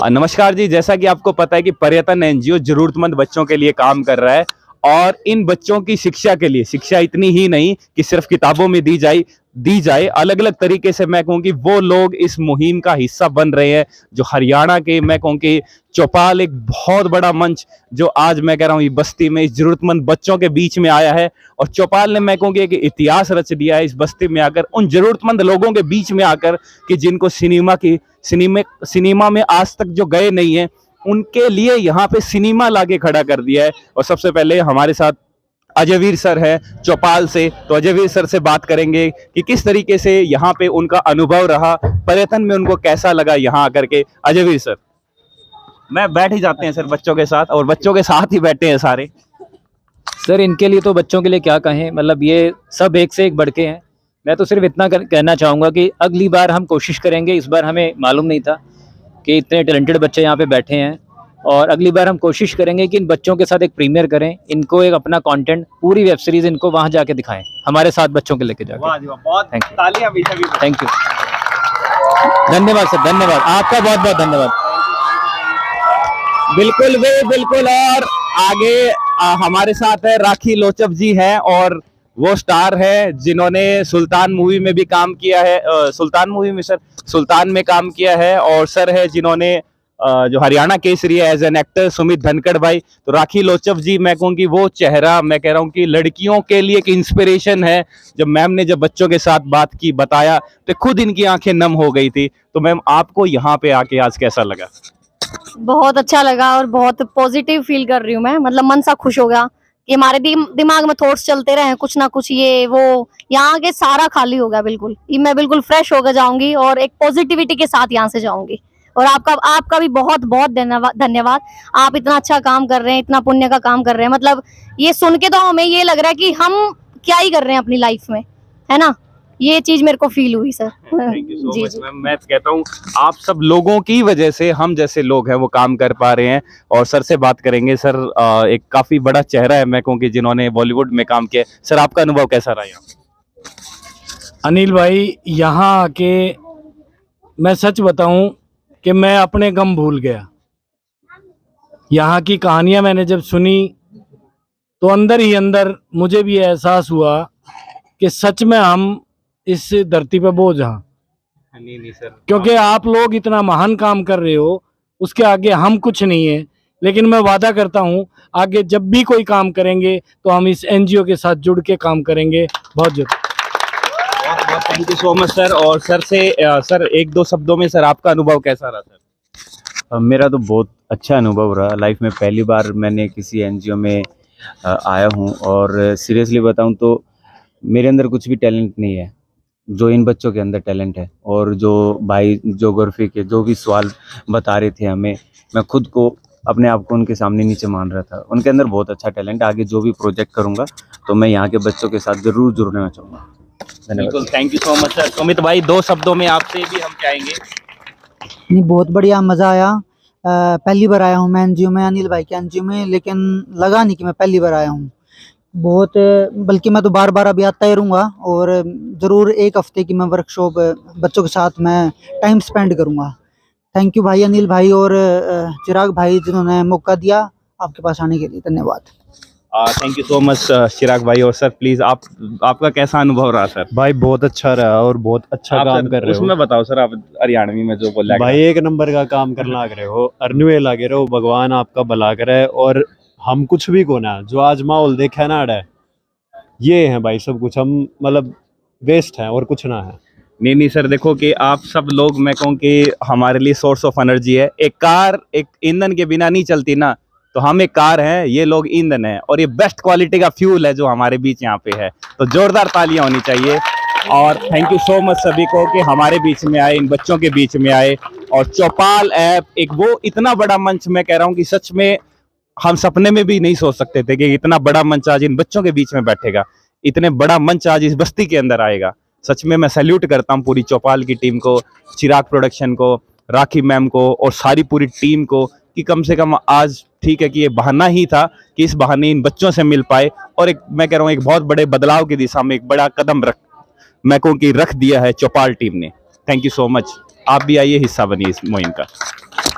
नमस्कार जी। जैसा कि आपको पता है कि पर्यटन एनजीओ जरूरतमंद बच्चों के लिए काम कर रहा है और इन बच्चों की शिक्षा के लिए शिक्षा इतनी ही नहीं कि सिर्फ किताबों में दी जाए अलग अलग तरीके से मैं कहूँ कि वो लोग इस मुहिम का हिस्सा बन रहे हैं। जो हरियाणा के मैं कहूँ कि चौपाल एक बहुत बड़ा मंच जो आज मैं कह रहा हूँ ये बस्ती में इस जरूरतमंद बच्चों के बीच में आया है और चौपाल ने मैं कहूँ कि एक इतिहास रच दिया है इस बस्ती में आकर, उन जरूरतमंद लोगों के बीच में आकर कि जिनको सिनेमा में आज तक जो गए नहीं है उनके लिए यहाँ पे सिनेमा लाके खड़ा कर दिया है। और सबसे पहले हमारे साथ अजयवीर सर है चौपाल से, तो अजयवीर सर से बात करेंगे कि किस तरीके से यहाँ पे उनका अनुभव रहा, पर्यटन में उनको कैसा लगा यहाँ आकर के। अजयवीर सर, मैं बैठ ही जाते हैं सर बच्चों के साथ, और बच्चों के साथ ही बैठे हैं सारे। सर इनके लिए तो बच्चों के लिए क्या कहें, मतलब ये सब एक से एक बढ़ के हैं। मैं तो सिर्फ इतना कहना चाहूँगा कि अगली बार हम कोशिश करेंगे। इस बार हमें मालूम नहीं था कि इतने टैलेंटेड बच्चे यहाँ पे बैठे हैं, और अगली बार हम कोशिश करेंगे कि इन बच्चों के साथ एक प्रीमियर करें, इनको एक अपना कंटेंट पूरी वेब सीरीज इनको वहाँ जाके दिखाएं हमारे साथ बच्चों के लेके जाके। वाह जी वाह, बहुत थैंक यू, तालियां भी सभी। थैंक यू, धन्यवाद सर, धन्यवाद आपका, बहुत बहुत धन्यवाद। बिल्कुल भी बिल्कुल। और आगे हमारे साथ है राखी लोचब जी हैं, और वो स्टार है जिन्होंने सुल्तान मूवी में भी काम किया है। सुल्तान मूवी में सर सुल्तान में काम किया है, और सर है जिन्होंने जो हरियाणा केसरी है as an actor Sumit Dhankhar भाई। तो राखी लोचब जी मैं कहूँ कि वो चेहरा मैं कह रहा हूँ कि लड़कियों के लिए एक इंस्पिरेशन है। जब मैम ने जब बच्चों के साथ बात की, बताया, तो खुद इनकी आंखें नम हो गई थी। तो मैम आपको यहाँ पे आके आज कैसा लगा? बहुत अच्छा लगा और बहुत पॉजिटिव फील कर रही हूँ मैं, मतलब मन सा खुश हो गया कि हमारे दिमाग में थॉट्स चलते रहे कुछ ना कुछ, ये वो, यहाँ के सारा खाली हो गया बिल्कुल। ये मैं बिल्कुल फ्रेश होकर जाऊंगी और एक पॉजिटिविटी के साथ यहाँ से जाऊंगी। और आपका भी बहुत बहुत धन्यवाद। आप इतना अच्छा काम कर रहे हैं, इतना पुण्य का काम कर रहे हैं। मतलब ये सुन के तो हमें ये लग रहा है कि हम क्या ही कर रहे हैं अपनी लाइफ में, है ना। ये चीज मेरे को फील हुई sir. Thank you so much ma'am. मैं कहता हूँ आप सब लोगों की वजह से हम जैसे लोग हैं वो काम कर पा रहे हैं। और सर से बात करेंगे। सर एक काफी बड़ा चेहरा है मैं कहूँ कि जिन्होंने बॉलीवुड में काम किया। सर आपका अनुभव कैसा रहा यहाँ? अनिल भाई, यहाँ आके मैं सच बताऊं कि मैं अपने गम भूल गया। यहाँ की कहानियां मैंने जब सुनी तो अंदर ही अंदर मुझे भी एहसास हुआ कि सच में हम इस धरती पे बोझ हैं। नहीं सर, क्योंकि आप लोग इतना महान काम कर रहे हो, उसके आगे हम कुछ नहीं है। लेकिन मैं वादा करता हूँ आगे जब भी कोई काम करेंगे तो हम इस एनजीओ के साथ जुड़ के काम करेंगे। बहुत जरूर। Thank you so much sir. और सर से सर एक दो शब्दों में सर आपका अनुभव कैसा रहा सर? मेरा तो बहुत अच्छा अनुभव रहा। लाइफ में पहली बार मैंने किसी एनजीओ में आया हूँ, और सीरियसली बताऊँ तो मेरे अंदर कुछ भी टैलेंट नहीं है जो इन बच्चों के अंदर टैलेंट है। और जो भाई जोग्राफी के जो भी सवाल बता रहे थे हमें, मैं खुद को अपने आप को उनके सामने नीचे मान रहा था। उनके अंदर बहुत अच्छा टैलेंट है। आगे जो भी प्रोजेक्ट करूँगा तो मैं यहाँ के बच्चों के साथ जरूर जुड़ना चाहूँगा। बिल्कुल, thank you so much sir. Sumit भाई, दो शब्दों में आपसे भी हम चाहेंगे। नहीं, बहुत बढ़िया, मज़ा आया। पहली बार आया हूँ मैं एनजीओ में, अनिल भाई के एनजीओ में, लेकिन लगा नहीं कि मैं पहली बार आया हूँ। बहुत, बल्कि मैं तो बार बार अभी आता ही रहूँगा। और ज़रूर एक हफ्ते की मैं वर्कशॉप बच्चों के साथ मैं टाइम स्पेंड करूँगा। थैंक यू भाई, अनिल भाई और चिराग भाई, जिन्होंने मौका दिया आपके पास आने के लिए। धन्यवाद। थैंक यू सो मच चिराग भाई। और सर प्लीज आपका कैसा अनुभव रहा सर? भाई बहुत अच्छा रहा और बहुत अच्छा काम कर रहे हो। उसमें बताओ सर, आप हरियाणवी में जो बोला भाई एक नंबर का काम करना लग रहे हो, अरनुए लगे रहो। भगवान आपका भला करे। और हम कुछ भी को ना, जो आज माहौल देखा ना अड़ा, ये है भाई सब कुछ। हम मतलब वेस्ट हैं और कुछ ना है। नहीं सर, देखो कि आप सब लोग मैं कहूँ कि हमारे लिए सोर्स ऑफ एनर्जी है। एक कार एक ईंधन के बिना नहीं चलती ना, तो हम एक कार हैं, ये लोग ईंधन है, और ये बेस्ट क्वालिटी का फ्यूल है जो हमारे बीच यहाँ पे है। तो जोरदार तालियां होनी चाहिए। और थैंक यू सो मच सभी को कि हमारे बीच में आए, इन बच्चों के बीच में आए। और चौपाल ऐप एक वो इतना बड़ा मंच, मैं कह रहा हूँ कि सच में हम सपने में भी नहीं सोच सकते थे कि इतना बड़ा मंच आज इन बच्चों के बीच में बैठेगा, इतने बड़ा मंच आज इस बस्ती के अंदर आएगा। सच में मैं सैल्यूट करता हूँ पूरी चौपाल की टीम को, चिराग प्रोडक्शन को, राखी मैम को और सारी पूरी टीम को, कि कम से कम आज ठीक है कि ये बहाना ही था कि इस बहाने इन बच्चों से मिल पाए, और एक मैं कह रहा हूँ एक बहुत बड़े बदलाव की दिशा में एक बड़ा कदम मैं कहूँ कि रख दिया है चौपाल टीम ने। Thank you so much. आप भी आइए, हिस्सा बनिए इस मुहिम का।